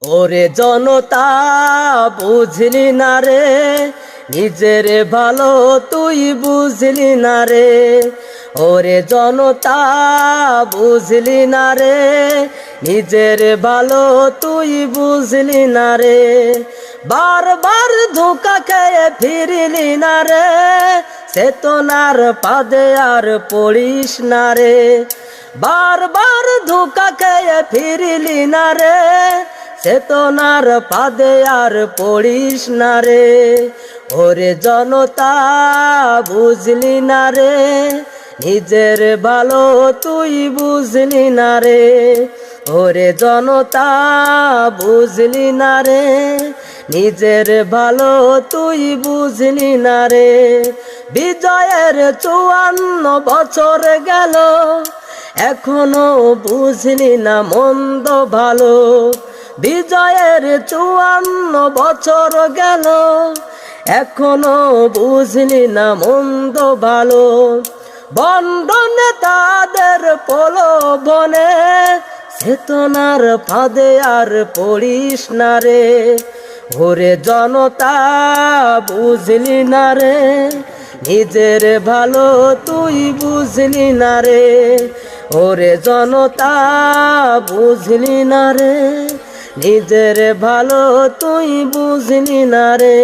ওরে জনতা বুঝলি না রে, নিজের ভালো তুই বুঝলি না রে। ওরে জনতা বুঝলি না রে, নিজের ভালো তুই বুঝলি না রে। বারবার ধোঁকা খেয়ে ফিরলি না রে, চেতনার পাদে আর পড়িস না রে। বারবার ধোঁকা খেয়ে ফিরলি না রে, চেতনার পাদে আর পড়িস না রে। ওরে জনতা বুঝলি না রে, নিজের ভালো তুই বুঝলি না রে। ওরে জনতা বুঝলি না রে, নিজের ভালো তুই বুঝলি না রে। বিজয়ের 54 বছর গেল, এখনো বুঝলি না মন্দ ভালো। বিজয়ের 54 বছর গেল, এখনো বুঝলি না মন্দ ভালো। বন্ধনে তাদের প্রলোভনে, চেতনার ফাঁদে আর পড়িস না রে। ওরে জনতা বুঝলি না রে, নিজের ভালো তুই বুঝলি না রে। ওরে জনতা বুঝলি না রে, নিজের ভালো তুই বুঝলি না রে।